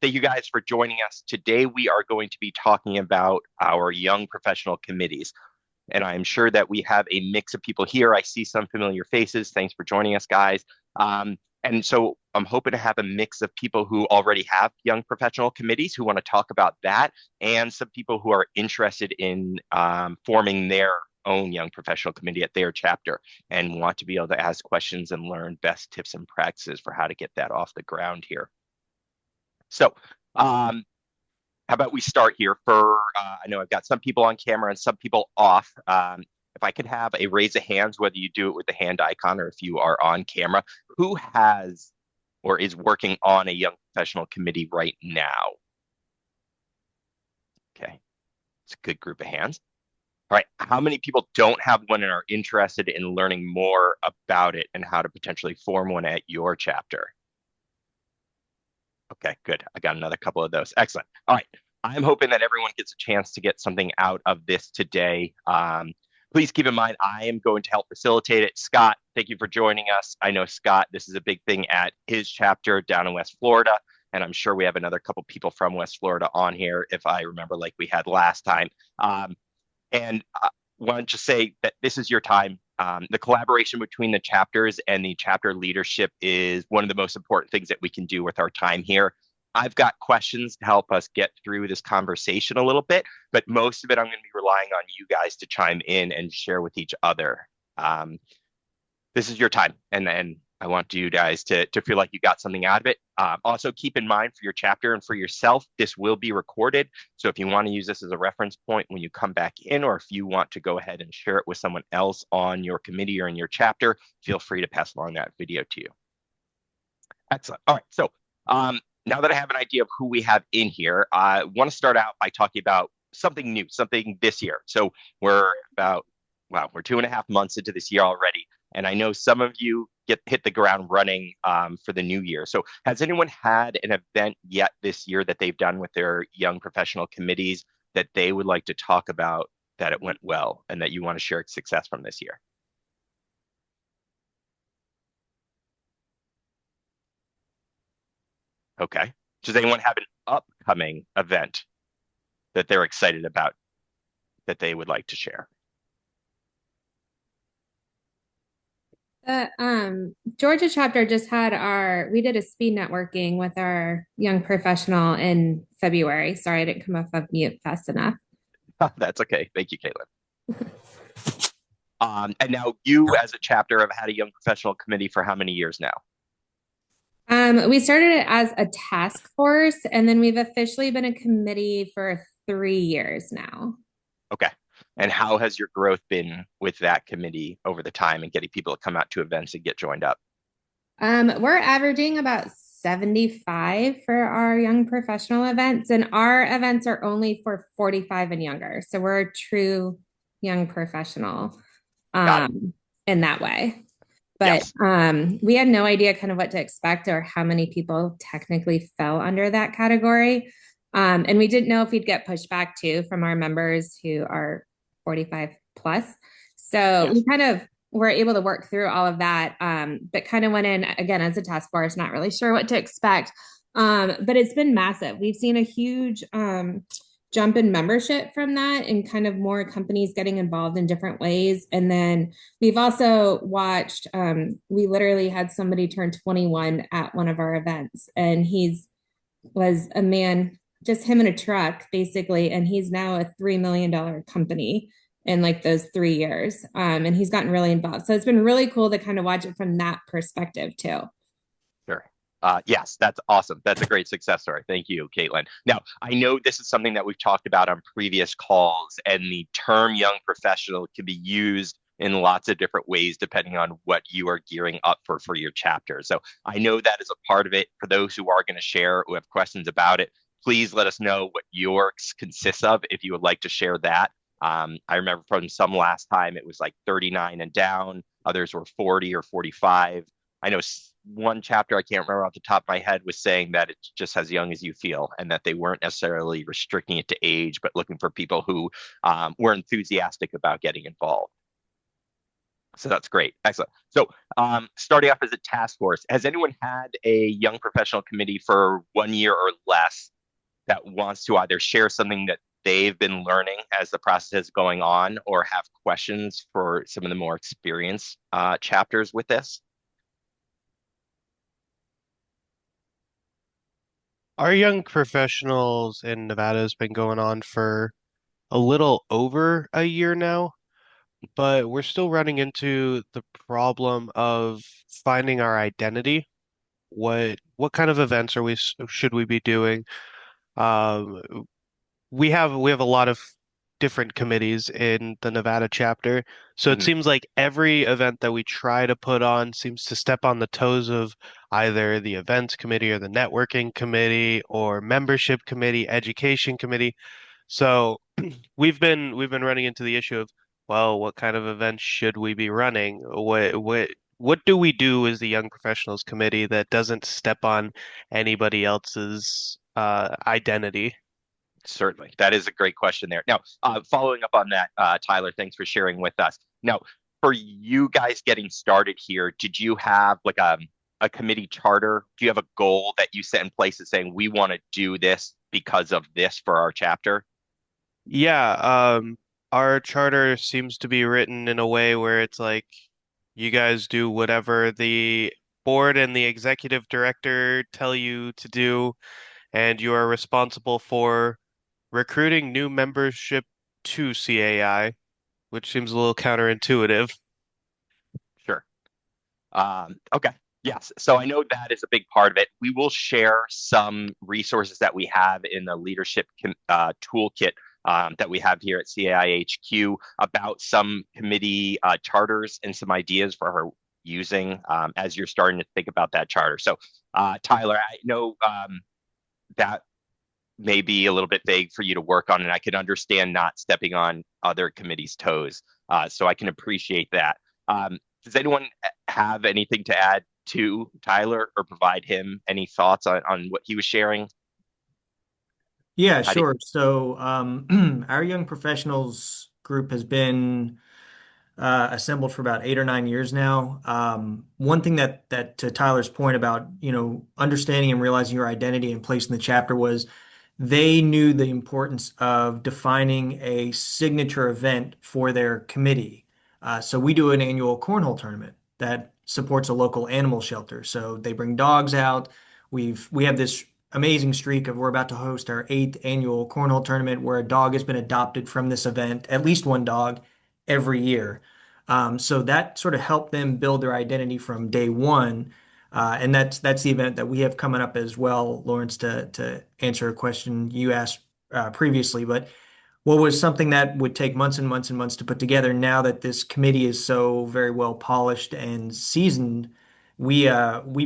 Thank you guys for joining us. Today, we are going to be talking about our young professional committees. And I'm sure that we have a mix of people here. I see some familiar faces. Thanks for joining us, guys. And so I'm hoping to have a mix of people who already have young professional committees who want to talk about that, and some people who are interested in forming their own young professional committee at their chapter and want to be able to ask questions and learn best tips and practices for how to get that off the ground here. So, how about we start here for, I know I've got some people on camera and some people off. If I could have a raise of hands, whether you do it with the hand icon or if you are on camera, who has or is working on a young professional committee right now? Okay, it's a good group of hands. All right, how many people don't have one and are interested in learning more about it and how to potentially form one at your chapter? Okay, good. I got another couple of those. Excellent. All right. I'm hoping that everyone gets a chance to get something out of this today. Please keep in mind, I am going to help facilitate it. Scott, thank you for joining us. I know Scott, this is a big thing at his chapter down in West Florida, and I'm sure we have another couple people from West Florida on here, if I remember, like we had last time. And I want to say that this is your time. The collaboration between the chapters and the chapter leadership is one of the most important things that we can do with our time here. I've got questions to help us get through this conversation a little bit, but most of it I'm going to be relying on you guys to chime in and share with each other. This is your time, and I want you guys to feel like you got something out of it. Also, keep in mind for your chapter and for yourself, this will be recorded. So if you want to use this as a reference point when you come back in, or if you want to go ahead and share it with someone else on your committee or in your chapter, feel free to pass along that video to you. Excellent. All right. So now that I have an idea of who we have in here, I want to start out by talking about something new, something this year. So we're 2.5 months into this year already. And I know some of you hit the ground running for the new year. So has anyone had an event yet this year that they've done with their young professional committees that they would like to talk about, that it went well and that you want to share success from this year? Okay. Does anyone have an upcoming event that they're excited about that they would like to share? The Georgia chapter just had we did a speed networking with our young professional in February. Sorry, I didn't come off of mute fast enough. That's okay. Thank you, Caitlin. And now you as a chapter have had a young professional committee for how many years now? We started it as a task force, and then we've officially been a committee for 3 years now. Okay. And how has your growth been with that committee over the time and getting people to come out to events and get joined up? We're averaging about 75 for our young professional events, and our events are only for 45 and younger. So we're a true young professional Got it. in that way. But Yes. we had no idea kind of what to expect or how many people technically fell under that category. And we didn't know if we'd get pushback too from our members who are 45 plus. So we Yes. kind of were able to work through all of that, but kind of went in again as a task force, not really sure what to expect. But it's been massive. We've seen a huge jump in membership from that and kind of more companies getting involved in different ways. And then we've also watched, we literally had somebody turn 21 at one of our events, and was a man, just him in a truck basically, and he's now a $3 million company in like those 3 years. And he's gotten really involved. So it's been really cool to kind of watch it from that perspective too. Sure. Yes, that's awesome. That's a great success story. Thank you, Caitlin. Now, I know this is something that we've talked about on previous calls, and the term young professional can be used in lots of different ways depending on what you are gearing up for your chapter. So I know that is a part of it. For those who are going to share, who have questions about it, please let us know what yours consists of if you would like to share that. I remember from some last time it was like 39 and down, others were 40 or 45. I know one chapter, I can't remember off the top of my head, was saying that it's just as young as you feel, and that they weren't necessarily restricting it to age, but looking for people who were enthusiastic about getting involved. So that's great. Excellent. So, starting off as a task force, has anyone had a young professional committee for 1 year or less that wants to either share something that they've been learning as the process is going on or have questions for some of the more experienced chapters with this? Our young professionals in Nevada has been going on for a little over a year now, but we're still running into the problem of finding our identity. What kind of events are should we be doing? Um, we have a lot of different committees in the Nevada chapter, so it Mhm. seems like every event that we try to put on seems to step on the toes of either the events committee or the networking committee or membership committee, education committee. So we've been running into the issue of, well, what kind of events should we be running? What do we do as the Young Professionals Committee that doesn't step on anybody else's identity? Certainly. That is a great question there. Now, following up on that, Tyler, thanks for sharing with us. Now, for you guys getting started here, did you have like a committee charter? Do you have a goal that you set in place that's saying we want to do this because of this for our chapter? Yeah, our charter seems to be written in a way where it's like you guys do whatever the board and the executive director tell you to do, and you are responsible for recruiting new membership to CAI, which seems a little counterintuitive. Sure. Okay. Yes. So I know that is a big part of it. We will share some resources that we have in the leadership toolkit that we have here at CAIHQ about some committee charters and some ideas for her using as you're starting to think about that charter. So, Tyler, I know that may be a little bit vague for you to work on, and I can understand not stepping on other committees' toes. So I can appreciate that. Does anyone have anything to add to Tyler or provide him any thoughts on what he was sharing? Yeah, I did, sure. So, our young professionals group has been assembled for about 8 or 9 years now. One thing that to Tyler's point about, understanding and realizing your identity and place in the chapter was they knew the importance of defining a signature event for their committee. So we do an annual cornhole tournament that supports a local animal shelter. So they bring dogs out. We have this amazing streak of we're about to host our eighth annual cornhole tournament where a dog has been adopted from this event, at least one dog every year. So that sort of helped them build their identity from day one. And that's the event that we have coming up as well, Lawrence, to answer a question you asked previously. But what was something that would take months and months and months to put together, now that this committee is so very well polished and seasoned, we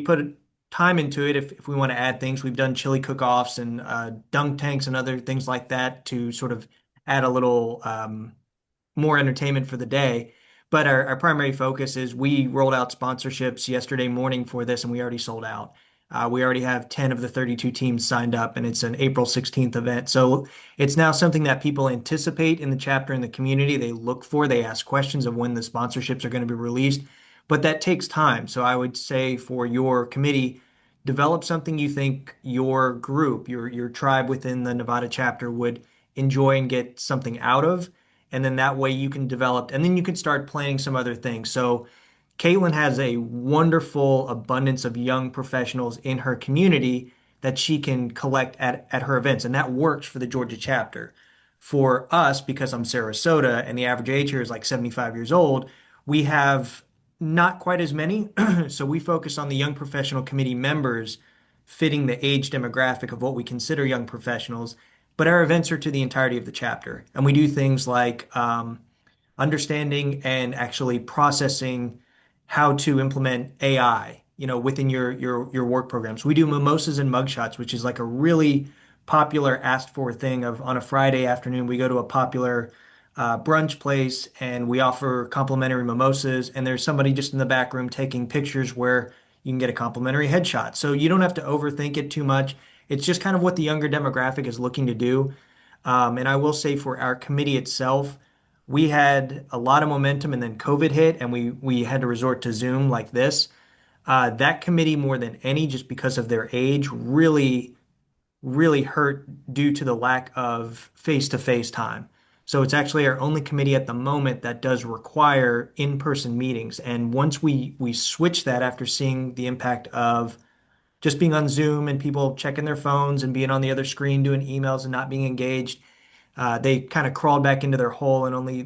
put time into it. If we want to add things, we've done chili cook-offs and dunk tanks and other things like that to sort of add a little more entertainment for the day. But our primary focus is we rolled out sponsorships yesterday morning for this, and we already sold out. We already have 10 of the 32 teams signed up, and it's an April 16th event. So it's now something that people anticipate in the chapter in the community. They look for, they ask questions of when the sponsorships are going to be released, but that takes time. So I would say for your committee, develop something you think your group, your tribe within the Nevada chapter would enjoy and get something out of, and then that way you can develop, and then you can start planning some other things. So Caitlin has a wonderful abundance of young professionals in her community that she can collect at her events, and that works for the Georgia chapter. For us, because I'm Sarasota and the average age here is like 75 years old, we have not quite as many. So we focus on the young professional committee members fitting the age demographic of what we consider young professionals. But our events are to the entirety of the chapter. And we do things like understanding and actually processing how to implement AI, within your work programs. We do mimosas and mugshots, which is like a really popular asked for thing of on a Friday afternoon. We go to a popular brunch place and we offer complimentary mimosas, and there's somebody just in the back room taking pictures where you can get a complimentary headshot. So you don't have to overthink it too much. It's just kind of what the younger demographic is looking to do. And I will say for our committee itself, we had a lot of momentum and then COVID hit and we had to resort to Zoom like this. That committee more than any, just because of their age, really hurt due to the lack of face-to-face time. So it's actually our only committee at the moment that does require in-person meetings. And once we switch that after seeing the impact of just being on Zoom and people checking their phones and being on the other screen doing emails and not being engaged, they kind of crawled back into their hole, and only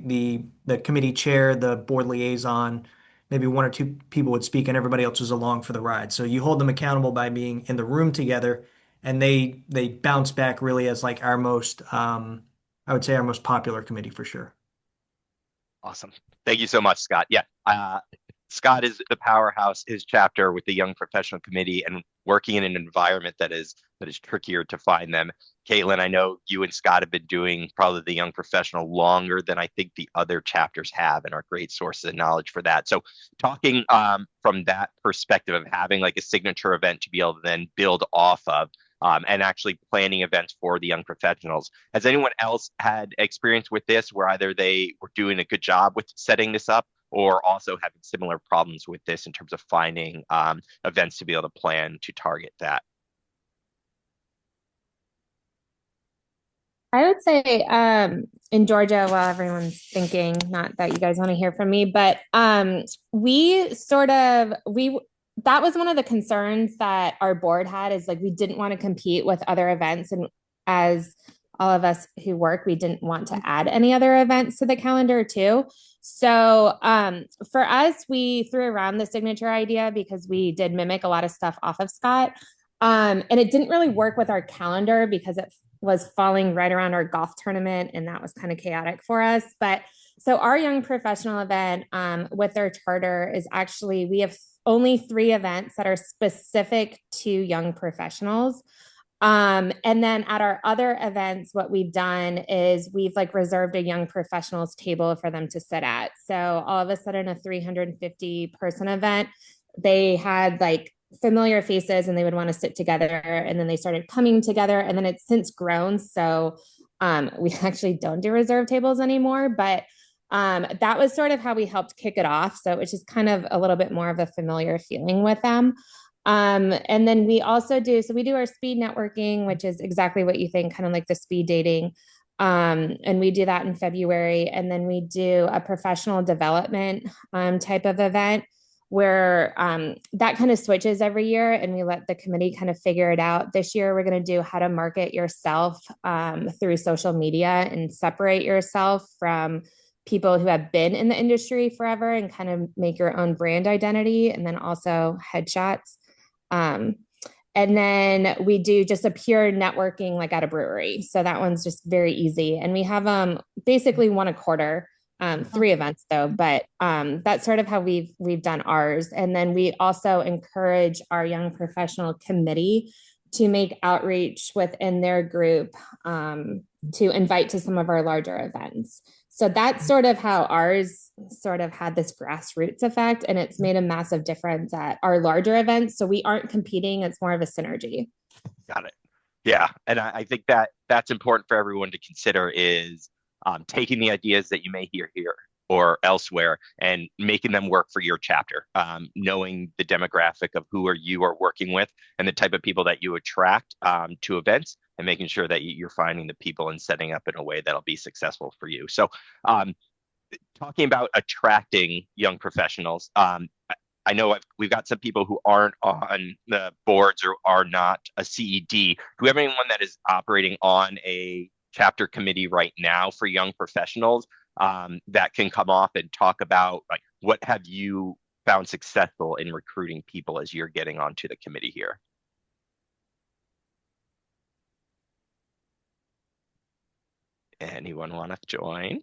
the committee chair, the board liaison, maybe one or two people would speak, and everybody else was along for the ride. So you hold them accountable by being in the room together, and they bounce back really as like our most, I would say our most popular committee for sure. Awesome. Thank you so much, Scott. Yeah. Scott is the powerhouse, his chapter with the Young Professional Committee, and working in an environment that is trickier to find them. Caitlin, I know you and Scott have been doing probably the Young Professional longer than I think the other chapters have, and are great sources of knowledge for that. So, talking from that perspective of having like a signature event to be able to then build off of, and actually planning events for the young professionals. Has anyone else had experience with this where either they were doing a good job with setting this up, or also having similar problems with this in terms of finding events to be able to plan to target that? I would say in Georgia, while everyone's thinking, not that you guys want to hear from me, but we sort of we that was one of the concerns that our board had, is like we didn't want to compete with other events, and as all of us who work, we didn't want to add any other events to the calendar too. So for us, we threw around the signature idea because we did mimic a lot of stuff off of Scott. And it didn't really work with our calendar because it was falling right around our golf tournament, and that was kind of chaotic for us. But so our young professional event with their charter is actually, we have only 3 events that are specific to young professionals. And then at our other events, what we've done is we've like reserved a young professionals table for them to sit at. So all of a sudden, a 350 person event, they had like familiar faces and they would want to sit together, and then they started coming together, and then it's since grown. So we actually don't do reserve tables anymore, but that was sort of how we helped kick it off. So it was just kind of a little bit more of a familiar feeling with them. And then we also do, so we do our speed networking, which is exactly what you think, kind of like the speed dating. And we do that in February. And then we do a professional development type of event where that kind of switches every year, and we let the committee kind of figure it out. This year, we're going to do how to market yourself through social media and separate yourself from people who have been in the industry forever and kind of make your own brand identity, and then also headshots. Um, and then we do just a pure networking like at a brewery. So that one's just very easy. And we have basically one a quarter, 3 events though, but that's sort of how we've done ours. And then we also encourage our young professional committee to make outreach within their group to invite to some of our larger events. So that's sort of how ours sort of had this grassroots effect, and it's made a massive difference at our larger events. So we aren't competing, it's more of a synergy. Got it. Yeah, and I think that that's important for everyone to consider is taking the ideas that you may hear here or elsewhere and making them work for your chapter. Knowing the demographic of who you are working with and the type of people that you attract to events, and making sure that you're finding the people and setting up in a way that'll be successful for you. So, talking about attracting young professionals, I know we've got some people who aren't on the boards or are not a CED. Do we have anyone that is operating on a chapter committee right now for young professionals that can come off and talk about like what have you found successful in recruiting people as you're getting onto the committee here? Anyone want to join?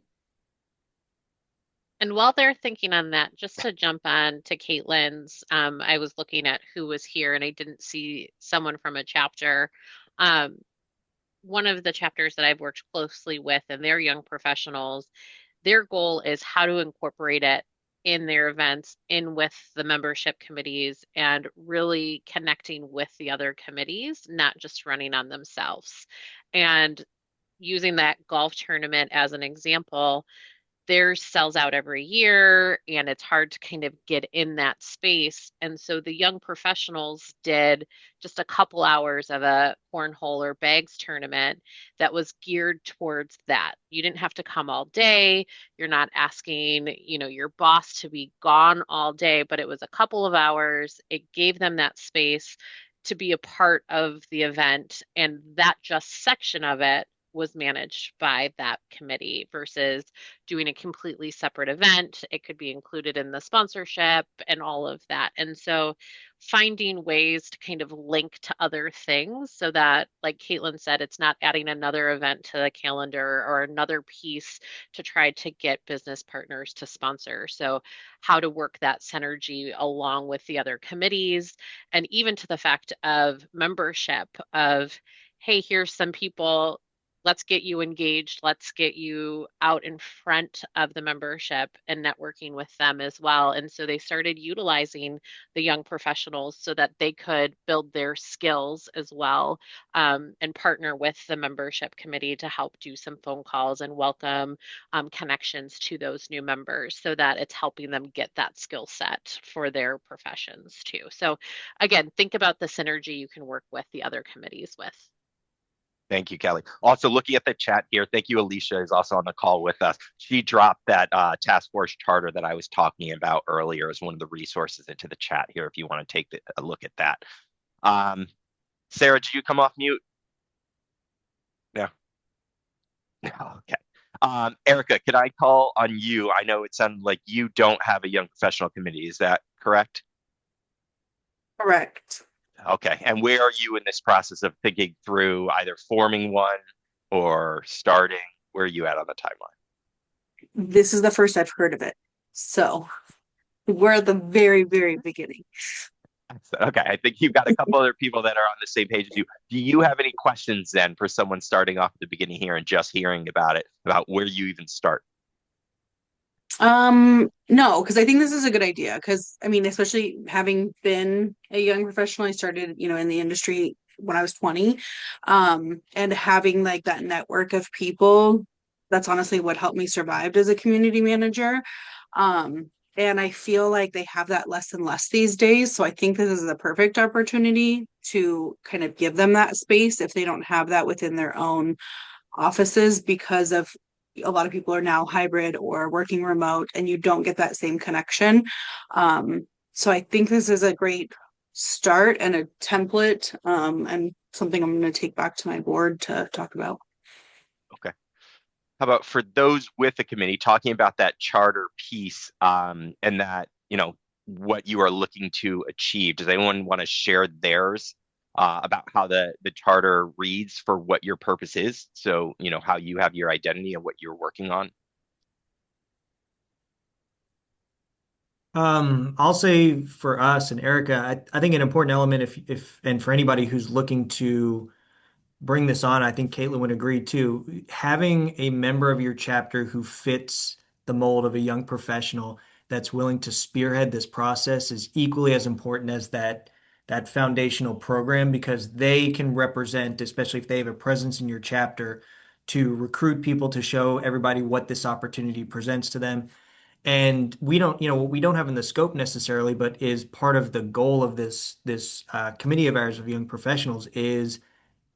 And while they're thinking on that, just to jump on to Caitlin's, I was looking at who was here and I didn't see someone from a chapter. One of the chapters that I've worked closely with, and they're young professionals, their goal is how to incorporate it in their events, in with the membership committees, and really connecting with the other committees, not just running on themselves. And using that golf tournament as an example, theirs sells out every year and it's hard to kind of get in that space. And so the young professionals did just a couple hours of a cornhole or bags tournament that was geared towards that. You didn't have to come all day. You're not asking, your boss to be gone all day, but it was a couple of hours. It gave them that space to be a part of the event, and that just section of it was managed by that committee versus doing a completely separate event. It could be included in the sponsorship and all of that. And so finding ways to kind of link to other things so that, like Caitlin said, it's not adding another event to the calendar or another piece to try to get business partners to sponsor. So how to work that synergy along with the other committees, and even to the fact of membership of, hey, here's some people, let's get you engaged. Let's get you out in front of the membership and networking with them as well. And so they started utilizing the young professionals so that they could build their skills as well, and partner with the membership committee to help do some phone calls and welcome connections to those new members so that it's helping them get that skill set for their professions too. So again, think about the synergy you can work with the other committees with. Thank you, Kelly. Also, looking at the chat here, thank you. Alicia is also on the call with us. She dropped that task force charter that I was talking about earlier as one of the resources into the chat here if you want to take a look at that. Sarah, did you come off mute? No. No, okay. Erica, could I call on you? I know it sounded like you don't have a young professional committee. Is that correct? Correct. Okay. And where are you in this process of thinking through either forming one or starting? Where are you at on the timeline? This is the first I've heard of it. So we're at the very, very beginning. Okay. I think you've got a couple other people that are on the same page as you. Do you have any questions then for someone starting off at the beginning here and just hearing about it, about where you even start? No, because I think this is a good idea. Because I mean, especially having been a young professional, I started, in the industry when I was 20. And having like that network of people, that's honestly what helped me survive as a community manager. And I feel like they have that less and less these days. So I think this is the perfect opportunity to kind of give them that space if they don't have that within their own offices, because of a lot of people are now hybrid or working remote and you don't get that same connection. So I think this is a great start and a template, and something I'm going to take back to my board to talk about. Okay. How about for those with the committee, talking about that charter piece, and that, what you are looking to achieve? Does anyone want to share theirs? About how the charter reads for what your purpose is. So, how you have your identity and what you're working on. I'll say for us and Erica, I think an important element if and for anybody who's looking to bring this on, I think Caitlin would agree too. Having a member of your chapter who fits the mold of a young professional that's willing to spearhead this process is equally as important as that foundational program, because they can represent, especially if they have a presence in your chapter, to recruit people to show everybody what this opportunity presents to them. And we don't, what we don't have in the scope necessarily, but is part of the goal of this committee of ours of young professionals is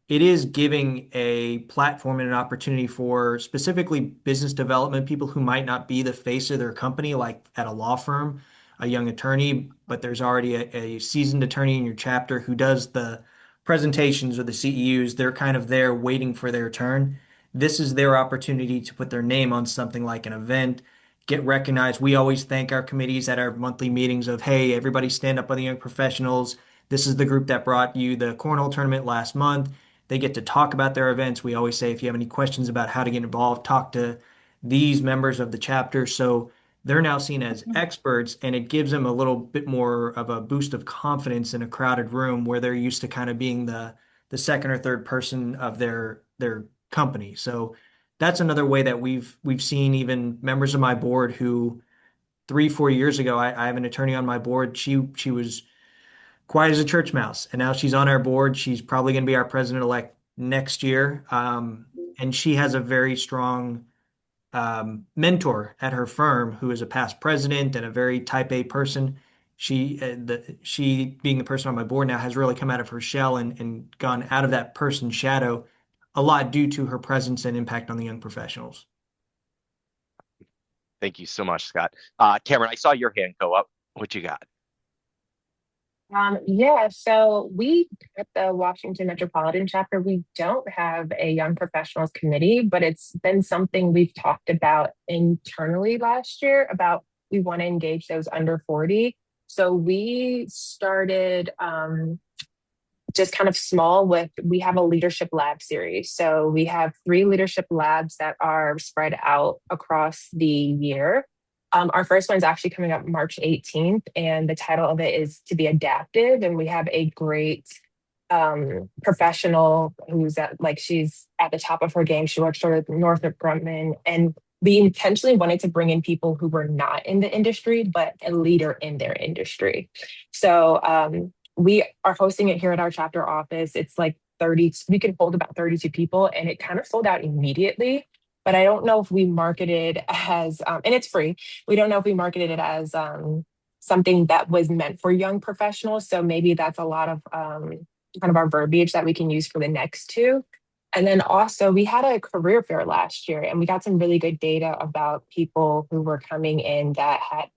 it is giving a platform and an opportunity for specifically business development people who might not be the face of their company, like at a law firm, a young attorney, but there's already a seasoned attorney in your chapter who does the presentations or the CEUs. They're kind of there waiting for their turn. This is their opportunity to put their name on something like an event, get recognized. We always thank our committees at our monthly meetings of, hey, everybody stand up on the young professionals. This is the group that brought you the cornhole tournament last month. They get to talk about their events. We always say, if you have any questions about how to get involved, talk to these members of the chapter. So they're now seen as experts, and it gives them a little bit more of a boost of confidence in a crowded room where they're used to kind of being the second or third person of their company. So that's another way that we've seen even members of my board who 3-4 years ago, I have an attorney on my board. She was quiet as a church mouse, and now she's on our board. She's probably going to be our president-elect next year. And she has a very strong mentor at her firm who is a past president and a very type A person. She being the person on my board now has really come out of her shell and gone out of that person's shadow a lot due to her presence and impact on the young professionals. Thank you so much, Scott. Cameron, I saw your hand go up. What you got? Yeah, so we at the Washington Metropolitan chapter, we don't have a young professionals committee, but it's been something we've talked about internally last year about we want to engage those under 40. So we started just kind of small with we have a leadership lab series. So we have 3 leadership labs that are spread out across the year. Our first one's actually coming up March 18th, and the title of it is To Be Adaptive. And we have a great professional who's she's at the top of her game. She works for Northrop Grumman, and we intentionally wanted to bring in people who were not in the industry, but a leader in their industry. So we are hosting it here at our chapter office. It's like 30, we can hold about 32 people, and it kind of sold out immediately. But I don't know if we marketed as, and it's free. We don't know if we marketed it as something that was meant for young professionals. So maybe that's a lot of kind of our verbiage that we can use for the next 2. And then also we had a career fair last year, and we got some really good data about people who were coming in that had,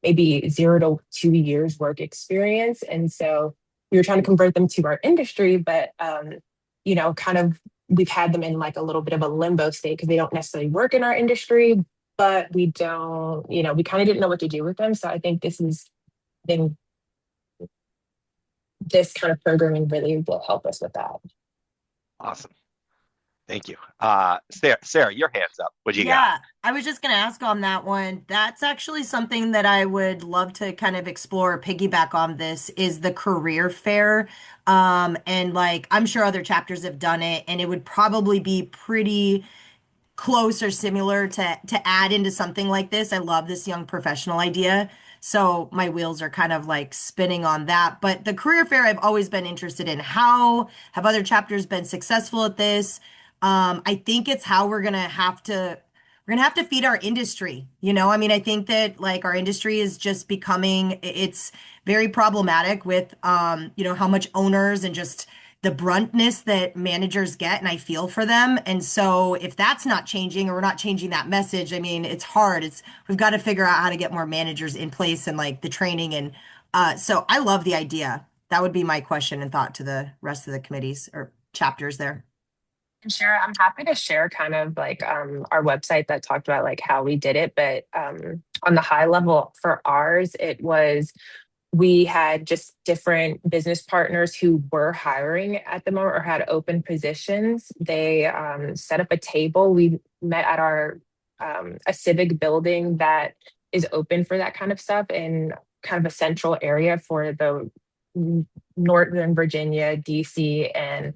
maybe 0 to 2 years work experience. And so we were trying to convert them to our industry, but, kind of we've had them in like a little bit of a limbo state because they don't necessarily work in our industry, but we don't, we kind of didn't know what to do with them. So I think this kind of programming really will help us with that. Awesome. Thank you. Sarah, your hand's up. What do you got? Yeah, I was just going to ask on that one. That's actually something that I would love to kind of explore, piggyback on this, is the career fair. And I'm sure other chapters have done it, and it would probably be pretty close or similar to add into something like this. I love this young professional idea. So my wheels are kind of spinning on that. But the career fair I've always been interested in. How have other chapters been successful at this? I think it's how we're gonna have to feed our industry. I think that our industry is just becoming, it's very problematic with how much owners and just the bruntness that managers get, and I feel for them. And so if that's not changing, or we're not changing that message, it's hard. We've got to figure out how to get more managers in place and the training. And so I love the idea. That would be my question and thought to the rest of the committees or chapters there. Sure, I'm happy to share kind of our website that talked about how we did it. But on the high level for ours, it was we had just different business partners who were hiring at the moment or had open positions. They set up a table. We met at our a civic building that is open for that kind of stuff in kind of a central area for the Northern Virginia, DC, and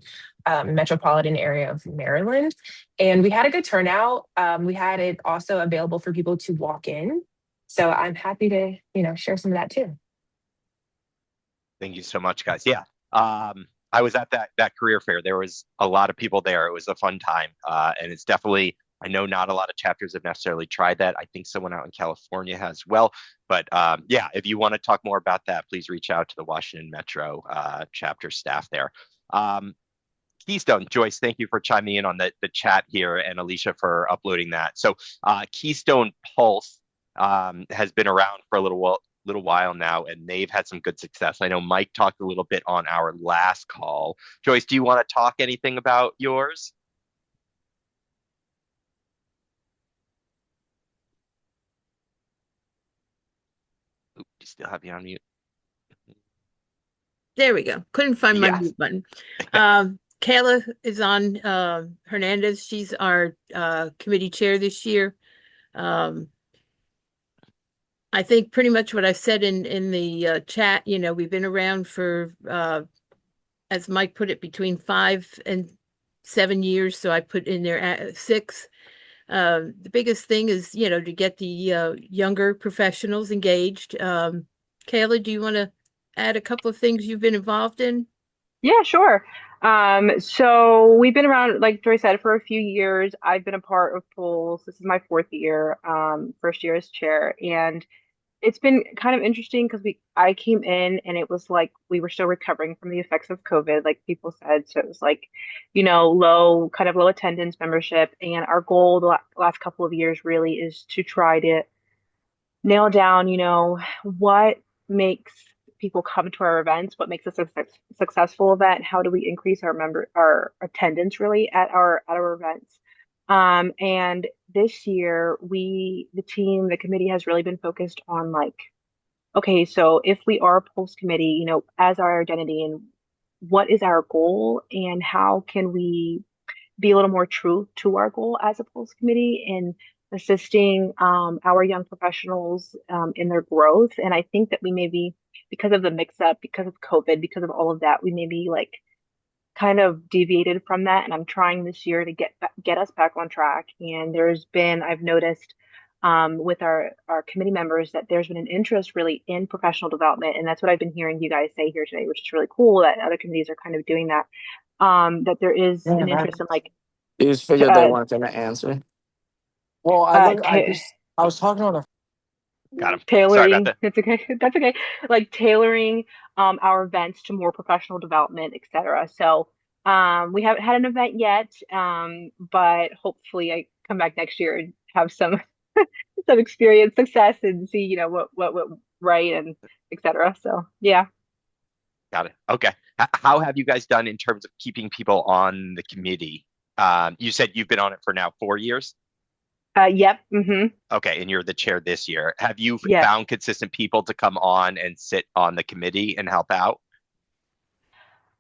metropolitan area of Maryland. And we had a good turnout. We had it also available for people to walk in. So I'm happy to, share some of that too. Thank you so much, guys. Yeah. I was at that career fair. There was a lot of people there. It was a fun time. And it's definitely, I know not a lot of chapters have necessarily tried that. I think someone out in California has as well. But yeah, if you want to talk more about that, please reach out to the Washington Metro chapter staff there. Keystone, Joyce, thank you for chiming in on the chat here, and Alicia for uploading that. So Keystone Pulse has been around for a little while now, and they've had some good success. I know Mike talked a little bit on our last call. Joyce, do you want to talk anything about yours? Oop, do you still have you on mute? There we go. Couldn't find my mute button. Kayla is on Hernandez. She's our committee chair this year. I think pretty much what I said in the chat, we've been around for, as Mike put it, between 5 and 7 years. So I put in there 6. The biggest thing is, to get the younger professionals engaged. Kayla, do you want to add a couple of things you've been involved in? Yeah, sure. So we've been around, like Joy said, for a few years. I've been a part of polls. This is my fourth year, first year as chair, and it's been kind of interesting because I came in and it was like we were still recovering from the effects of COVID, like people said. So it was like, low attendance membership, and our goal the last couple of years really is to try to nail down, what makes people come to our events, what makes a successful event, how do we increase our attendance really at our events. And this year the committee has really been focused on like, okay, so if we are a polls committee, as our identity and what is our goal and how can we be a little more true to our goal as a polls committee in assisting our young professionals in their growth. And I think that we maybe, because of the mix up, because of COVID, because of all of that, we maybe like kind of deviated from that. And I'm trying this year to get us back on track. And I've noticed with our committee members that there's been an interest really in professional development. And that's what I've been hearing you guys say here today, which is really cool that other committees are kind of doing that. That there is an interest in like You just figured they weren't going to answer. Well, I was talking on a. Got him. Sorry tailoring. about that. That's okay. That's okay. Like tailoring our events to more professional development, etc. So we haven't had an event yet, but hopefully I come back next year and have some some experience, success, and see what went right and etc. So yeah. Got it. Okay. How have you guys done in terms of keeping people on the committee? You said you've been on it for now 4 years? Yep. Mm-hmm. Okay, and you're the chair this year. Have you Yes. found consistent people to come on and sit on the committee and help out?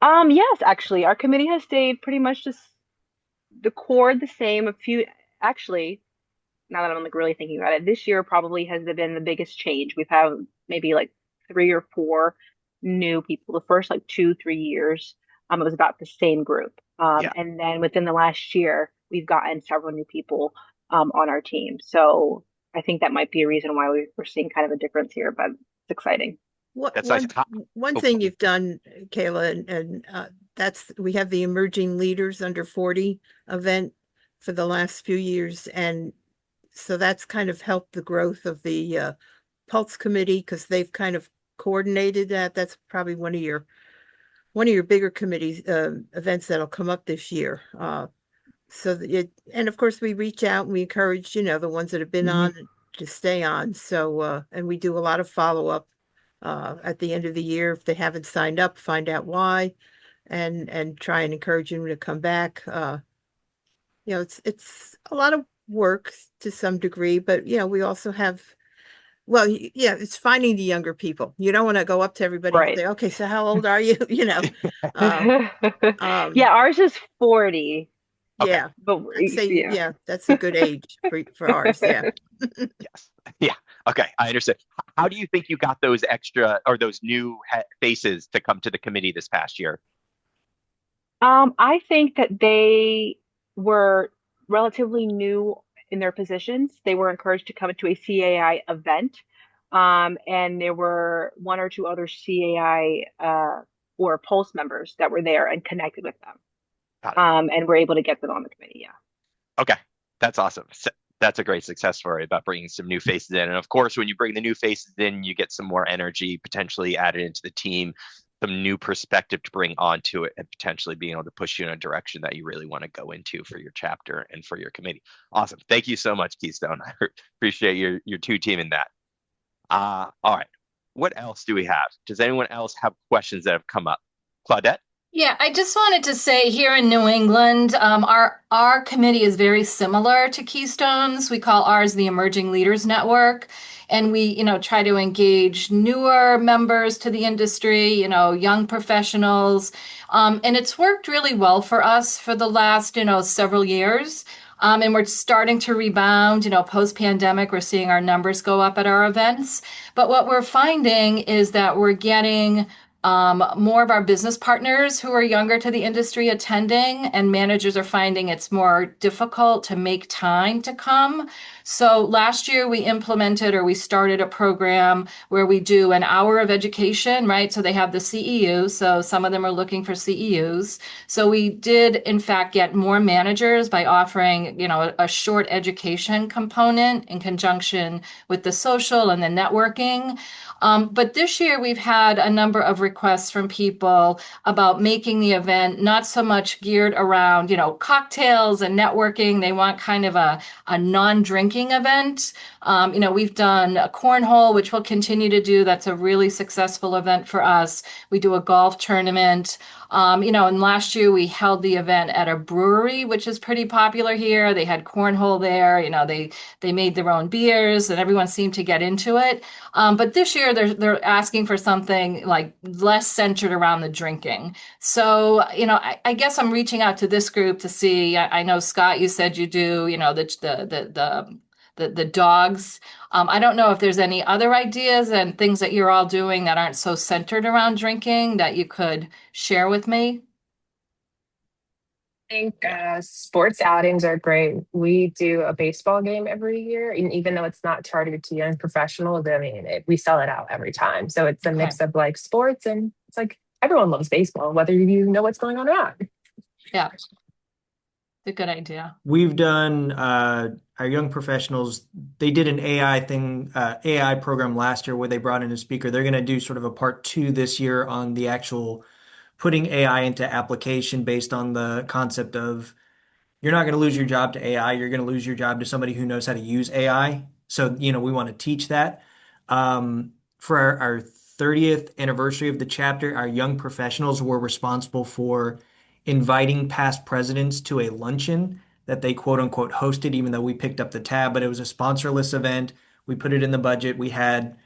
Yes, actually, our committee has stayed pretty much just the core the same. Actually, now that I'm like really thinking about it, this year probably has been the biggest change. We've had maybe like 3 or 4 new people. The first like 2, 3 years, it was about the same group. Yeah. And then within the last year, we've gotten several new people on our team. So I think that might be a reason why we're seeing kind of a difference here, but it's exciting. That's nice. One Oh, thing you've done, Kayla, and we have the Emerging Leaders Under 40 event for the last few years, and so that's kind of helped the growth of the Pulse Committee because they've kind of coordinated that. That's probably one of your bigger committees events that'll come up this year. And of course we reach out and we encourage the ones that have been on to stay on. So and we do a lot of follow up at the end of the year if they haven't signed up, find out why, and try and encourage them to come back. It's a lot of work to some degree, but we also have. Well, yeah, it's finding the younger people. You don't want to go up to everybody and Right. say, okay, so how old are you? Yeah, ours is 40, Okay. Yeah, but I'd say, yeah. yeah, that's a good age for ours. Yeah. Yes. Yeah. Okay. I understand. How do you think you got those extra or those new faces to come to the committee this past year? I think that they were relatively new in their positions. They were encouraged to come to a CAI event, and there were 1 or 2 other CAI or Pulse members that were there and connected with them, Got it. and were able to get them on the committee. Yeah. Okay. That's awesome. That's a great success story about bringing some new faces in. And of course, when you bring the new faces in, you get some more energy potentially added into the team, some new perspective to bring onto it, and potentially being able to push you in a direction that you really want to go into for your chapter and for your committee. Awesome. Thank you so much, Keystone. I appreciate your two team in that. All right. What else do we have? Does anyone else have questions that have come up? Claudette? Yeah, I just wanted to say here in New England, our committee is very similar to Keystone's. We call ours the Emerging Leaders Network, and we, try to engage newer members to the industry, young professionals, and it's worked really well for us for the last, several years. And we're starting to rebound, post-pandemic, we're seeing our numbers go up at our events. But what we're finding is that we're getting more of our business partners who are younger to the industry attending, and managers are finding it's more difficult to make time to come. So last year we implemented, or we started a program where we do an hour of education, right? So they have the CEU. So some of them are looking for CEUs. So we did, in fact, get more managers by offering, a short education component in conjunction with the social and the networking. But this year we've had a number of requests from people about making the event not so much geared around, cocktails and networking. They want kind of a non-drinking event. We've done a cornhole, which we'll continue to do. That's a really successful event for us. We do a golf tournament. And last year we held the event at a brewery, which is pretty popular here. They had cornhole there. They made their own beers, and everyone seemed to get into it. But this year they're asking for something like less centered around the drinking. So, I guess I'm reaching out to this group to see. I know, Scott, you said you do, the dogs. I don't know if there's any other ideas and things that you're all doing that aren't so centered around drinking that you could share with me. I think sports outings are great. We do a baseball game every year, and even though it's not targeted to young professionals, I mean, we sell it out every time. So it's a mix of like sports, and it's like everyone loves baseball, whether you know what's going on or not. Yeah. A good idea. We've done our young professionals. They did an AI program last year where they brought in a speaker. They're going to do sort of a part 2 this year on the actual putting AI into application based on the concept of you're not going to lose your job to AI. You're going to lose your job to somebody who knows how to use AI. So, we want to teach that. For our 30th anniversary of the chapter, our young professionals were responsible for inviting past presidents to a luncheon that they quote unquote hosted, even though we picked up the tab, but it was a sponsorless event. We put it in the budget. We had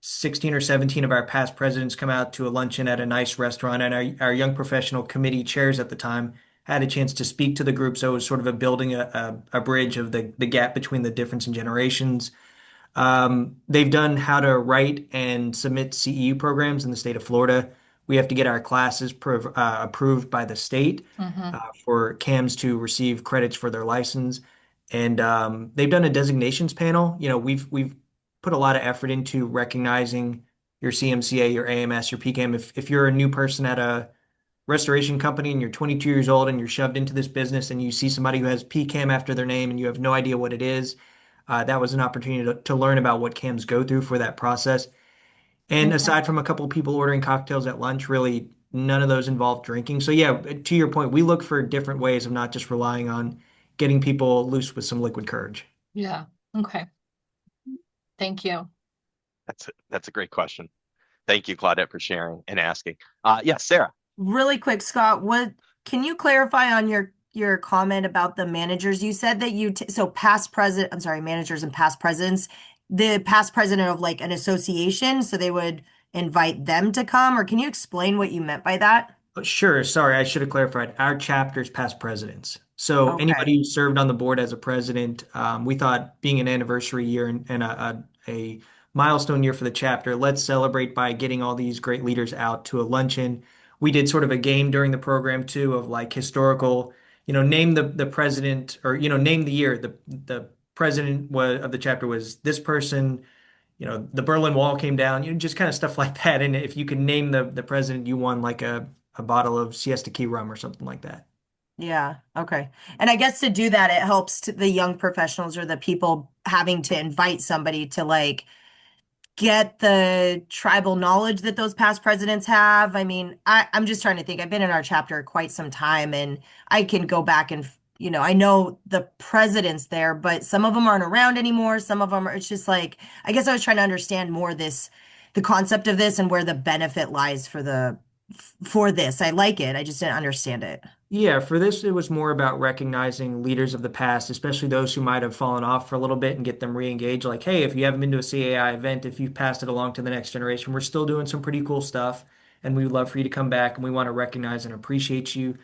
16 or 17 of our past presidents come out to a luncheon at a nice restaurant, and our young professional committee chairs at the time had a chance to speak to the group. So it was sort of building a bridge of the gap between the difference in generations. They've done how to write and submit CEU programs in the state of Florida. We have to get our classes approved by the state for CAMs to receive credits for their license. And they've done a designations panel. We've put a lot of effort into recognizing your CMCA, your AMS, your PCAM. If you're a new person at a restoration company and you're 22 years old and you're shoved into this business and you see somebody who has PCAM after their name and you have no idea what it is, that was an opportunity to learn about what CAMs go through for that process. And aside from a couple of people ordering cocktails at lunch, really none of those involve drinking. So yeah, to your point, we look for different ways of not just relying on getting people loose with some liquid courage. Yeah. Okay. Thank you. That's a great question. Thank you, Claudette, for sharing and asking. Yes, Sarah. Really quick, Scott, can you clarify on your comment about the managers? You said that managers and past presidents, the past president of like an association, so they would invite them to come, or can you explain what you meant by that? Sure. Sorry, I should have clarified. Our chapter's past presidents. So anybody who served on the board as a president, we thought being an anniversary year and a milestone year for the chapter, let's celebrate by getting all these great leaders out to a luncheon. We did sort of a game during the program too of like historical, name the president, or name the year. The president of the chapter was this person. The Berlin Wall came down. Just kind of stuff like that. And if you could name the president, you won like a bottle of Siesta Key rum or something like that. Yeah. Okay. And I guess to do that, it helps the young professionals or the people having to invite somebody to like get the tribal knowledge that those past presidents have. I mean, I'm just trying to think. I've been in our chapter quite some time, and I can go back and, I know the presidents there, but some of them aren't around anymore. Some of them it's just like, I guess I was trying to understand more the concept of this and where the benefit lies for this. I like it. I just didn't understand it. Yeah, for this, it was more about recognizing leaders of the past, especially those who might have fallen off for a little bit, and get them re-engaged. Like, hey, if you haven't been to a CAI event, if you've passed it along to the next generation, we're still doing some pretty cool stuff, and we would love for you to come back, and we want to recognize and appreciate you.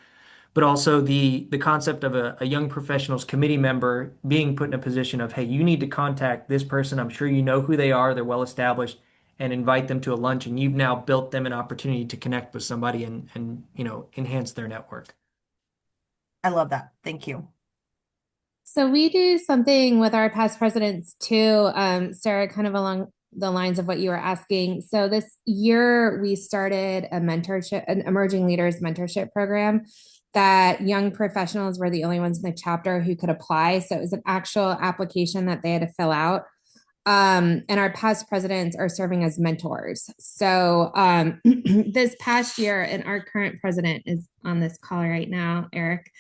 But also the concept of a young professionals committee member being put in a position of, hey, you need to contact this person. I'm sure you know who they are. They're well established. and invite them to a lunch, and you've now built them an opportunity to connect with somebody and enhance their network. I love that. Thank you. So we do something with our past presidents too, Sarah, kind of along the lines of what you were asking. So this year we started an emerging leaders mentorship program that young professionals were the only ones in the chapter who could apply. So it was an actual application that they had to fill out. And our past presidents are serving as mentors. So this past year, and our current president is on this call right now, Eric.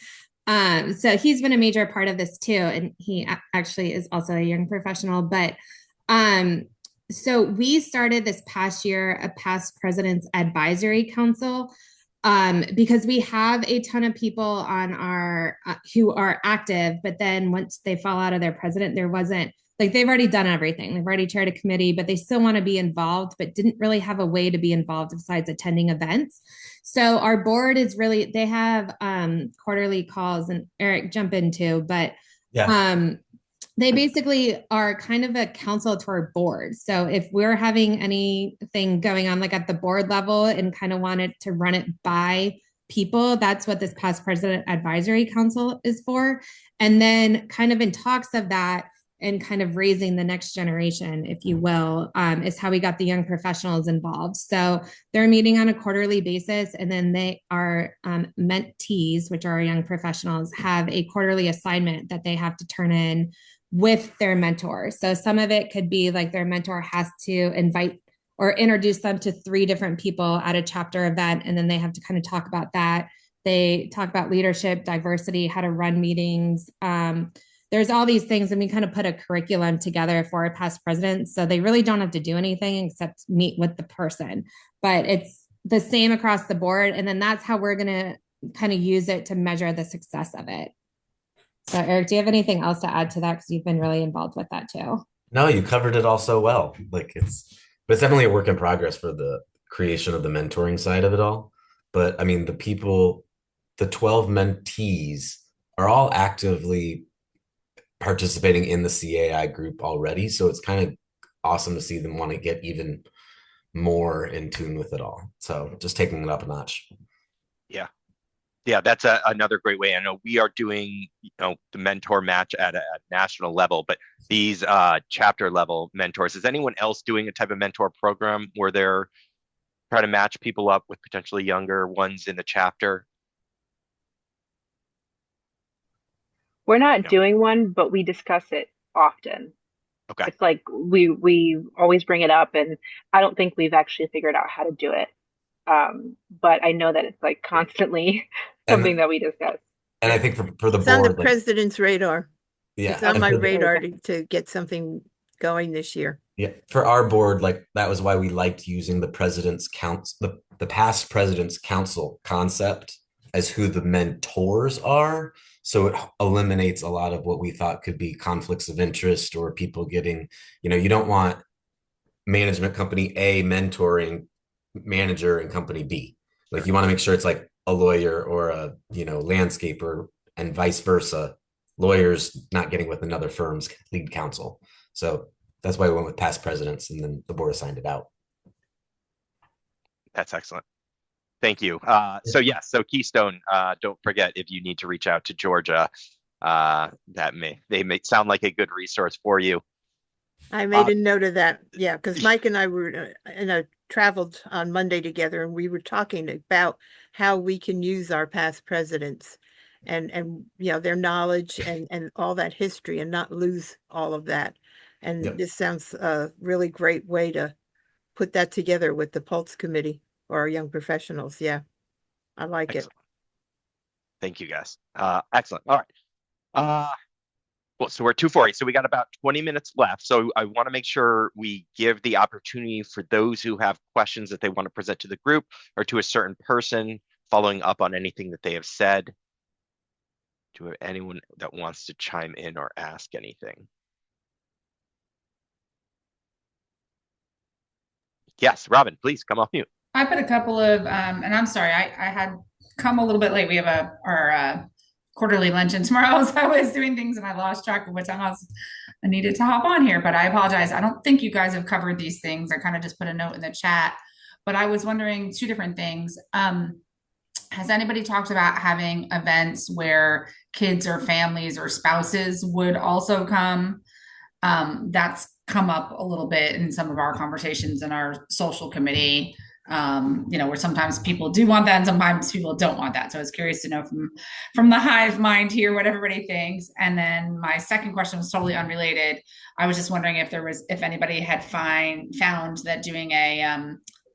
So he's been a major part of this too, and he actually is also a young professional. But so we started this past year a past president's advisory council because we have a ton of people on our who are active, but then once they fall out of their president, there wasn't like they've already done everything. They've already chaired a committee, but they still want to be involved, but didn't really have a way to be involved besides attending events. So our board is really, they have quarterly calls, and Eric jump in too, but they basically are kind of a counsel to our board. So if we're having anything going on like at the board level and kind of wanted to run it by people, that's what this past president advisory council is for. And then kind of in talks of that, and kind of raising the next generation, if you will, is how we got the young professionals involved. So they're meeting on a quarterly basis, and then they are mentees, which are young professionals, have a quarterly assignment that they have to turn in with their mentor. So some of it could be like their mentor has to invite or introduce them to 3 different people at a chapter event, and then they have to kind of talk about that. They talk about leadership, diversity, how to run meetings, there's all these things, and we kind of put a curriculum together for our past presidents. So they really don't have to do anything except meet with the person, but it's the same across the board. And then that's how we're going to kind of use it to measure the success of it. So Eric, do you have anything else to add to that? Because you've been really involved with that too. No, you covered it all so well. But it's definitely a work in progress for the creation of the mentoring side of it all. But I mean, the 12 mentees are all actively participating in the CAI group already. So it's kind of awesome to see them want to get even more in tune with it all. So just taking it up a notch. Yeah, that's another great way. I know we are doing, the mentor match at a national level, but these chapter level mentors, is anyone else doing a type of mentor program where they're trying to match people up with potentially younger ones in the chapter? We're not doing one, but we discuss it often. Okay. It's like we always bring it up, and I don't think we've actually figured out how to do it. But I know that it's like constantly something that we discuss. And I think for the it's board, on the president's radar. Yeah, it's on my radar to get something going this year. Yeah, for our board, like that was why we liked using the president's council, the past president's council concept as who the mentors are. So it eliminates a lot of what we thought could be conflicts of interest or people getting, you don't want management company A mentoring manager in company B. Like you want to make sure it's like a lawyer or a, landscaper and vice versa. Lawyers not getting with another firm's lead counsel. So that's why we went with past presidents, and then the board assigned it out. That's excellent. Thank you. So Keystone, don't forget, if you need to reach out to Georgia, they may sound like a good resource for you. I made a note of that. Yeah, because Mike and I were traveled on Monday together, and we were talking about how we can use our past presidents and their knowledge and all that history and not lose all of that. And This sounds a really great way to put that together with the Pulse Committee or our young professionals. Yeah, I like Excellent. it. Thank you, guys. Excellent. All right. Well, so we're 2:40, so we got about 20 minutes left. So I want to make sure we give the opportunity for those who have questions that they want to present to the group or to a certain person, following up on anything that they have said. Do we have anyone that wants to chime in or ask anything? Yes, Robin, please come off mute. I put a couple of, and I'm sorry, I had come a little bit late. We have our quarterly luncheon tomorrow. So I was doing things and I lost track of what time I needed to hop on here, but I apologize. I don't think you guys have covered these things. I kind of just put a note in the chat, but I was wondering two different things. Has anybody talked about having events where kids or families or spouses would also come? That's come up a little bit in some of our conversations in our social committee, where sometimes people do want that and sometimes people don't want that. So I was curious to know from the hive mind here what everybody thinks. And then my second question was totally unrelated. I was just wondering if anybody had found that doing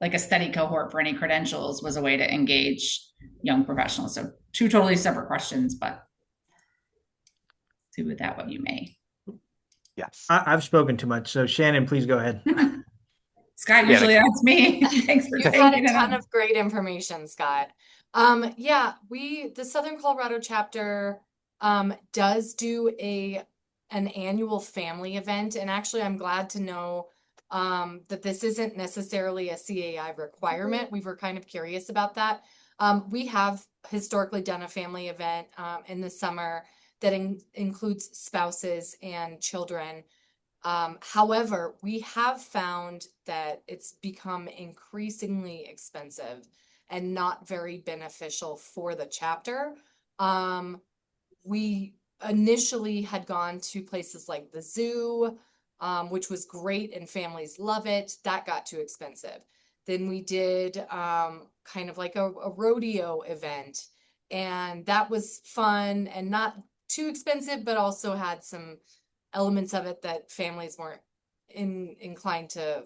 like a study cohort for any credentials was a way to engage young professionals. So two totally separate questions, but do with that what you may. Yes. I've spoken too much. So Shannon, please go ahead. Scott usually asks me. Thanks for You've had a ton of great information, Scott. The Southern Colorado chapter does do an annual family event. And actually, I'm glad to know that this isn't necessarily a CAI requirement. We were kind of curious about that. We have historically done a family event in the summer that includes spouses and children. However, we have found that it's become increasingly expensive and not very beneficial for the chapter. We initially had gone to places like the zoo, which was great and families love it. That got too expensive. Then we did kind of like a rodeo event, and that was fun and not too expensive, but also had some elements of it that families weren't inclined to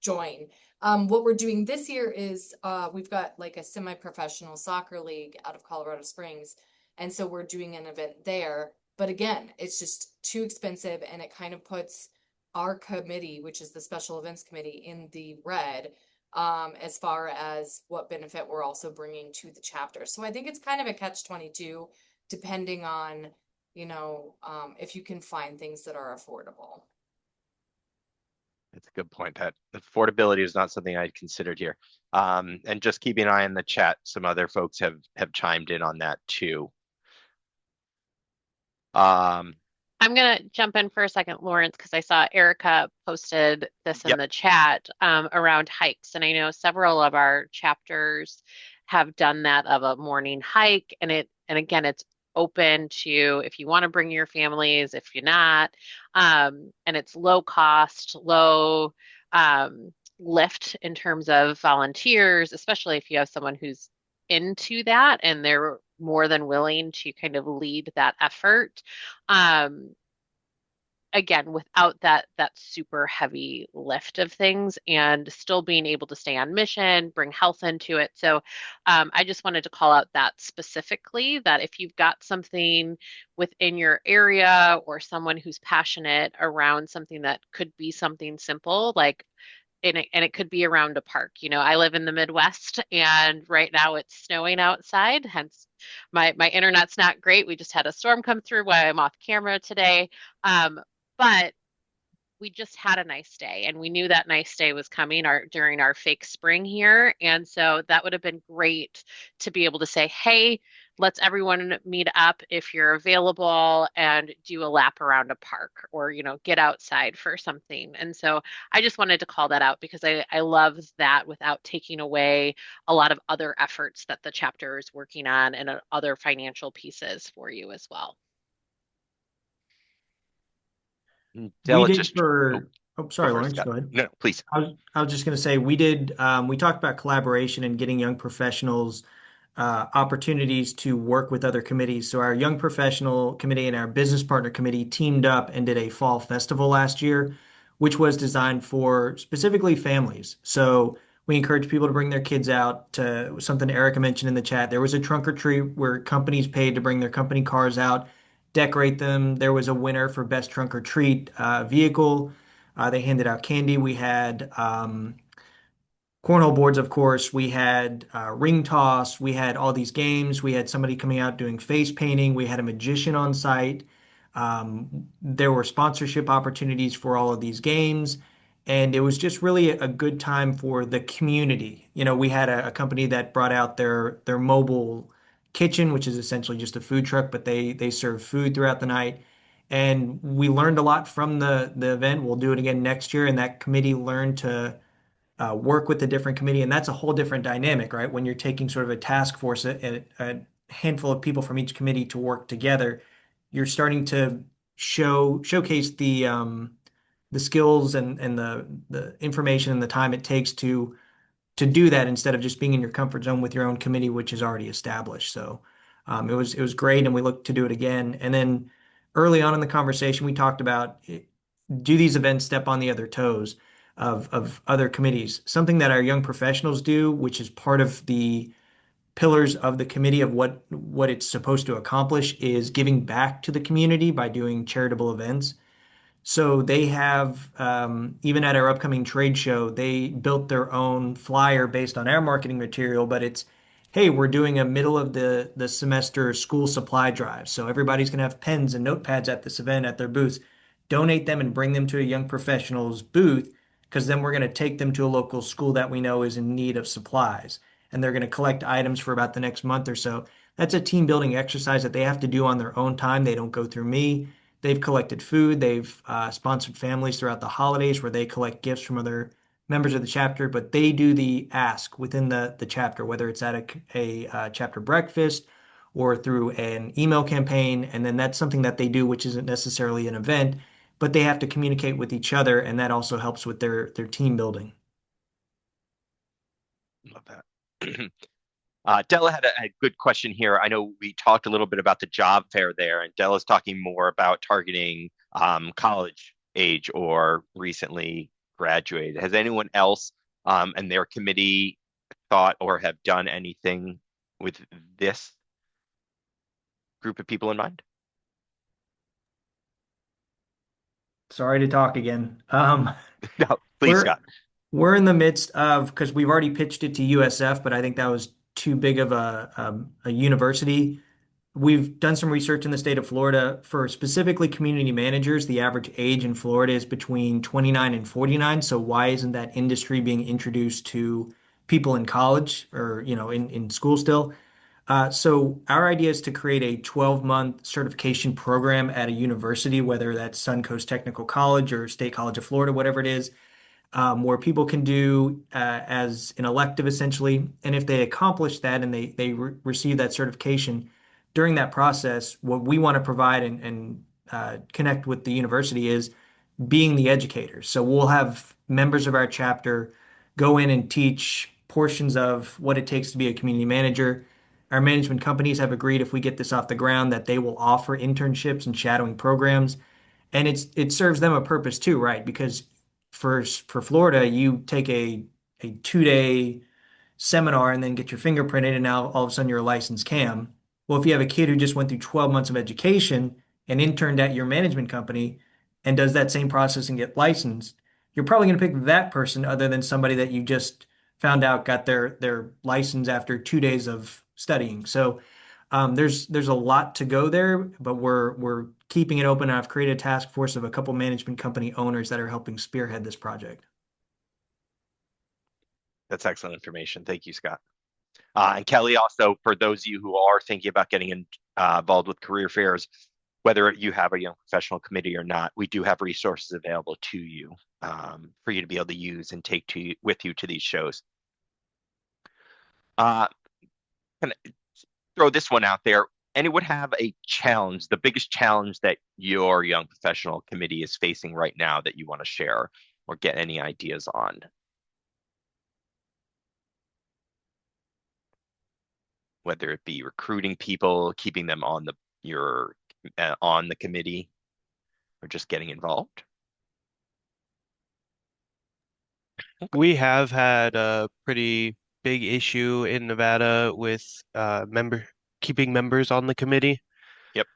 join. What we're doing this year is we've got like a semi-professional soccer league out of Colorado Springs, and so we're doing an event there. But again, it's just too expensive, and it kind of puts our committee, which is the special events committee, in the red as far as what benefit we're also bringing to the chapter. So I think it's kind of a catch-22, depending on, if you can find things that are affordable. That's a good point. That affordability is not something I'd considered here. And just keeping an eye on the chat, some other folks have chimed in on that too. I'm going to jump in for a second, Lawrence, because I saw Erica posted this in the chat around hikes. And I know several of our chapters have done that of a morning hike. And again, it's open to if you want to bring your families, if you're not, and it's low cost, low lift in terms of volunteers, especially if you have someone who's into that and they're more than willing to kind of lead that effort. Again, without that super heavy lift of things and still being able to stay on mission, bring health into it. So I just wanted to call out that specifically, that if you've got something within your area or someone who's passionate around something that could be something simple, like and it could be around a park. I live in the Midwest and right now it's snowing outside, hence my internet's not great. We just had a storm come through while I'm off camera today. But we just had a nice day and we knew that nice day was coming during our fake spring here. And so that would have been great to be able to say, hey, let's everyone meet up if you're available and do a lap around a park or, get outside for something. And so I just wanted to call that out because I love that without taking away a lot of other efforts that the chapter is working on and other financial pieces for you as well. Sorry, Lawrence, go ahead. No, please. I was just going to say, we talked about collaboration and getting young professionals opportunities to work with other committees. So our young professional committee and our business partner committee teamed up and did a fall festival last year, which was designed for specifically families. So we encourage people to bring their kids out. To something Erica mentioned in the chat, there was a trunk or treat where companies paid to bring their company cars out, decorate them. There was a winner for best trunk or treat vehicle. They handed out candy. We had cornhole boards, of course. We had ring toss. We had all these games. We had somebody coming out doing face painting. We had a magician on site. There were sponsorship opportunities for all of these games. And it was just really a good time for the community. We had a company that brought out their mobile kitchen, which is essentially just a food truck, but they serve food throughout the night. And we learned a lot from the event. We'll do it again next year, and that committee learned to work with the different committee, and that's a whole different dynamic, right? When you're taking sort of a task force, a handful of people from each committee to work together, you're starting to showcase the skills and the information and the time it takes to do that instead of just being in your comfort zone with your own committee, which is already established. So it was great, and we look to do it again. And then early on in the conversation, we talked about do these events step on the other toes of other committees? Something that our young professionals do, which is part of the pillars of the committee of what it's supposed to accomplish, is giving back to the community by doing charitable events. So they have, even at our upcoming trade show, they built their own flyer based on our marketing material, but it's, hey, we're doing a middle of the semester school supply drive. So everybody's going to have pens and notepads at this event at their booths. Donate them and bring them to a young professionals booth, because then we're going to take them to a local school that we know is in need of supplies. And they're going to collect items for about the next month or so. That's a team building exercise that they have to do on their own time. They don't go through me. They've collected food. They've sponsored families throughout the holidays where they collect gifts from other members of the chapter, but they do the ask within the chapter, whether it's at a chapter breakfast or through an email campaign. And then that's something that they do, which isn't necessarily an event, but they have to communicate with each other, and that also helps with their team building. Love that. Della had a good question here. I know we talked a little bit about the job fair there, and Della's talking more about targeting college age or recently graduated. Has anyone else and their committee thought or have done anything with this group of people in mind? Sorry to talk again. No, please, Scott. We're in the midst of, because we've already pitched it to USF, but I think that was too big of a university. We've done some research in the state of Florida for specifically community managers. The average age in Florida is between 29 and 49. So why isn't that industry being introduced to people in college or, in school still? So our idea is to create a 12-month certification program at a university, whether that's Suncoast Technical College or State College of Florida, whatever it is, where people can do as an elective essentially. And if they accomplish that and they receive that certification during that process, what we want to provide and connect with the university is being the educators. So we'll have members of our chapter go in and teach portions of what it takes to be a community manager. Our management companies have agreed, if we get this off the ground, that they will offer internships and shadowing programs. And it serves them a purpose too, right? Because for Florida, you take a 2-day seminar and then get your fingerprinted, and now all of a sudden you're a licensed CAM. Well, if you have a kid who just went through 12 months of education and interned at your management company and does that same process and get licensed, you're probably going to pick that person other than somebody that you just found out got their license after 2 days of studying. So there's a lot to go there, but we're keeping it open. I've created a task force of a couple management company owners that are helping spearhead this project. That's excellent information. Thank you, Scott. And Kelly, also, for those of you who are thinking about getting involved with career fairs, whether you have a young professional committee or not, we do have resources available to you for you to be able to use and take with you to these shows. Can I throw this one out there? Anyone have a challenge, the biggest challenge that your young professional committee is facing right now that you want to share or get any ideas on? Whether it be recruiting people, keeping them on the committee, or just getting involved. We have had a pretty big issue in Nevada with keeping members on the committee. Yep.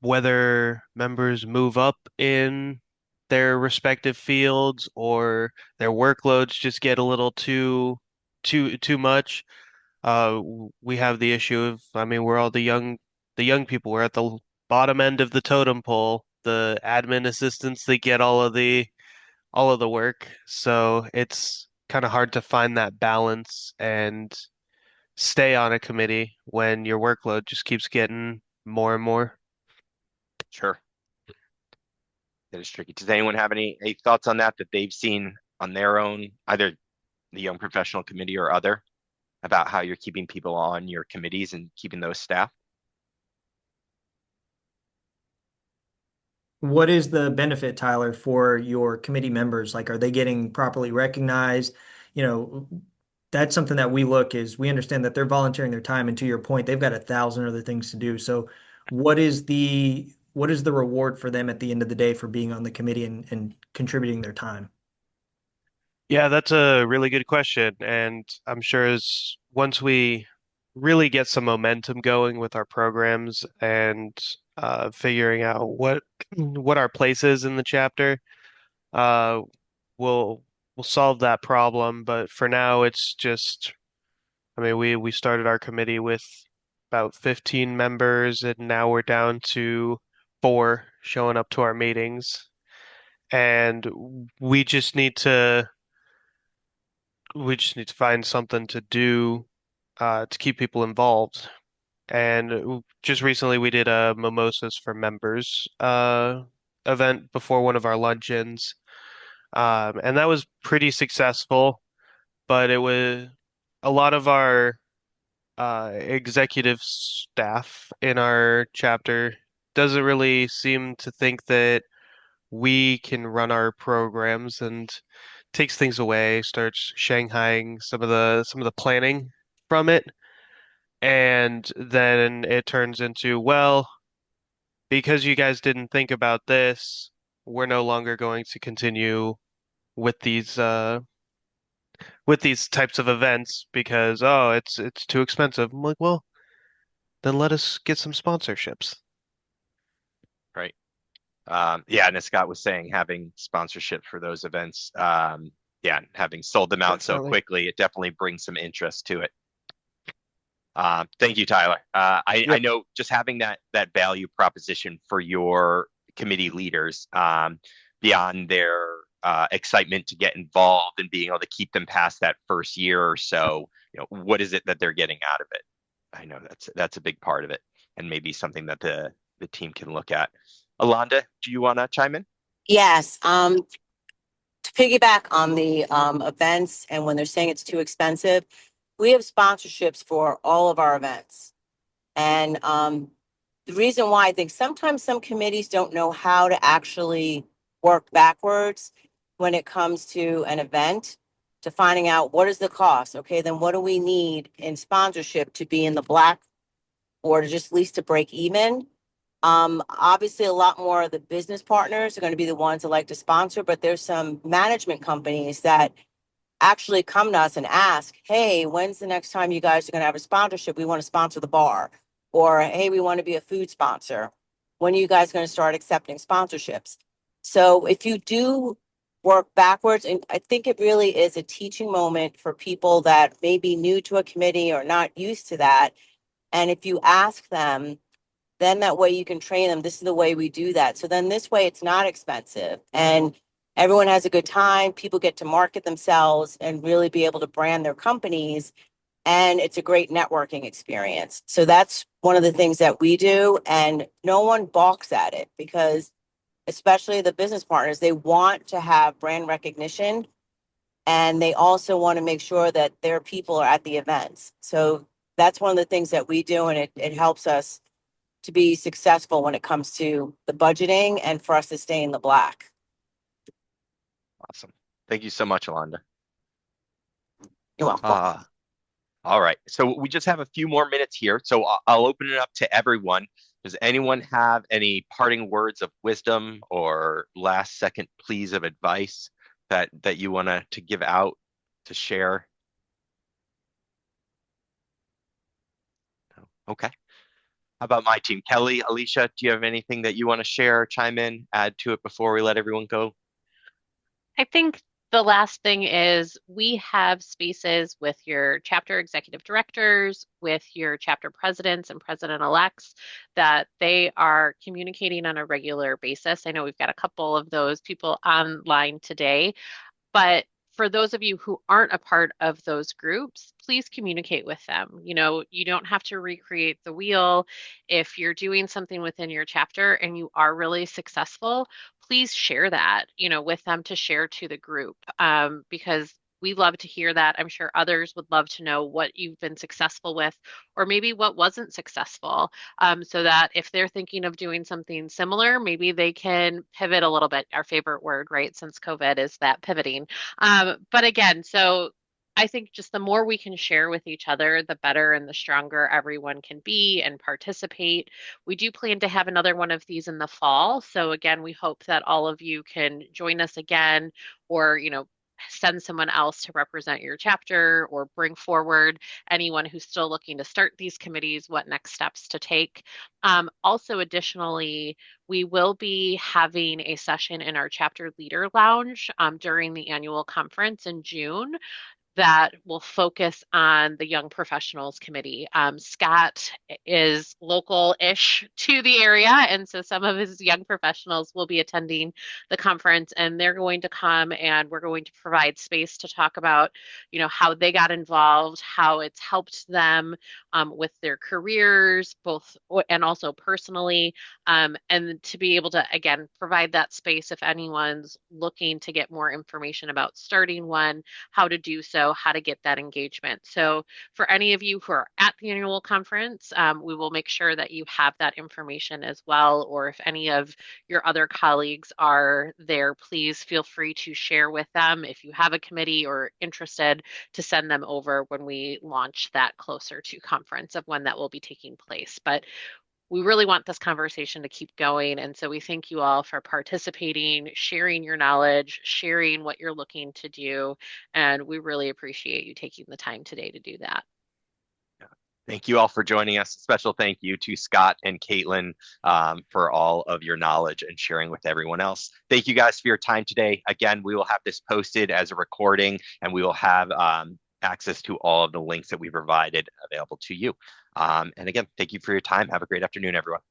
Whether members move up in their respective fields or their workloads just get a little too much. We have the issue of, we're all the young people. We're at the bottom end of the totem pole. The admin assistants, they get all of the work. So it's kind of hard to find that balance and stay on a committee when your workload just keeps getting more and more. Sure. That is tricky. Does anyone have any thoughts on that they've seen on their own, either the Young Professional Committee or other, about how you're keeping people on your committees and keeping those staff? What is the benefit, Tyler, for your committee members? Like, are they getting properly recognized? You know, that's something that we look is we understand that they're volunteering their time, and to your point, they've got 1,000 other things to do. So, what is the reward for them at the end of the day for being on the committee and contributing their time? Yeah, that's a really good question. And I'm sure as once we really get some momentum going with our programs and figuring out what our place is in the chapter, uh, we'll we'll solve that problem. But for now, it's just, I mean, we started our committee with about 15 members, and now we're down to 4 showing up to our meetings. And we just need to we just need to find something to do to keep people involved. And just recently, we did a Mimosas for Members event before one of our luncheons. And that was pretty successful, but it was a lot of our executive staff in our chapter doesn't really seem to think that we can run our programs and takes things away, starts shanghaiing some of the planning from it, and then it turns into, well, because you guys didn't think about this, we're no longer going to continue with these types of events because it's too expensive. I'm like, well, then let us get some sponsorships. Right. Yeah, and as Scott was saying, having sponsorship for those events, yeah, having sold them out so Definitely. quickly, it definitely brings some interest to it. Thank you, Tyler. I know just having that value proposition for your committee leaders, beyond their excitement to get involved and being able to keep them past that first year or so, what is it that they're getting out of it? I know that's a big part of it, and maybe something that the team can look at. Alonda, do you want to chime in? Yes, to piggyback on the events and when they're saying it's too expensive, we have sponsorships for all of our events. And the reason why I think sometimes some committees don't know how to actually work backwards when it comes to an event to finding out what is the cost. Okay, then what do we need in sponsorship to be in the black or to just at least to break even? Obviously, a lot more of the business partners are going to be the ones that like to sponsor, but there's some management companies that actually come to us and ask, hey, when's the next time you guys are going to have a sponsorship? We want to sponsor the bar. Or, hey, we want to be a food sponsor. When are you guys going to start accepting sponsorships? So if you do work backwards, and I think it really is a teaching moment for people that may be new to a committee or not used to that. And if you ask them, then that way you can train them. This is the way we do that. So then this way it's not expensive and everyone has a good time. People get to market themselves and really be able to brand their companies. And it's a great networking experience. So that's one of the things that we do. And no one balks at it because especially the business partners, they want to have brand recognition. And they also want to make sure that their people are at the events. So that's one of the things that we do. And it helps us to be successful when it comes to the budgeting and for us to stay in the black. Awesome. Thank you so much, Alonda. You're welcome. All right. So we just have a few more minutes here. So I'll open it up to everyone. Does anyone have any parting words of wisdom or last second pleas of advice that you want to give out, to share? Okay. How about my team? Kelly, Alicia, do you have anything that you want to share, chime in, add to it before we let everyone go? I think the last thing is we have spaces with your chapter executive directors, with your chapter presidents and president-elects that they are communicating on a regular basis. I know we've got a couple of those people online today, but for those of you who aren't a part of those groups, please communicate with them. You know, you don't have to recreate the wheel. If you're doing something within your chapter and you are really successful, please share that, you know, with them to share to the group, because we love to hear that. I'm sure others would love to know what you've been successful with, or maybe what wasn't successful, so that if they're thinking of doing something similar, maybe they can pivot a little bit. Our favorite word, right, since COVID is that pivoting. But again, so I think just the more we can share with each other, the better and the stronger everyone can be and participate. We do plan to have another one of these in the fall. So again, we hope that all of you can join us again, or, you know, send someone else to represent your chapter, or bring forward anyone who's still looking to start these committees, what next steps to take. Also, additionally, we will be having a session in our chapter leader lounge during the annual conference in June that will focus on the Young Professionals Committee. Scott is local-ish to the area, and so some of his young professionals will be attending the conference, and they're going to come and we're going to provide space to talk about, you know, how they got involved, how it's helped them with their careers, both and also personally, and to be able to, again, provide that space if anyone's looking to get more information about starting one, how to do so, how to get that engagement. So for any of you who are at the annual conference, we will make sure that you have that information as well. Or if any of your other colleagues are there, please feel free to share with them if you have a committee or interested, to send them over when we launch that closer to conference of when that will be taking place. But we really want this conversation to keep going. And so we thank you all for participating, sharing your knowledge, sharing what you're looking to do. And we really appreciate you taking the time today to do that. Thank you all for joining us. Special thank you to Scott and Caitlin for all of your knowledge and sharing with everyone else. Thank you guys for your time today. Again, we will have this posted as a recording, and we will have access to all of the links that we provided available to you. And again, thank you for your time. Have a great afternoon, everyone.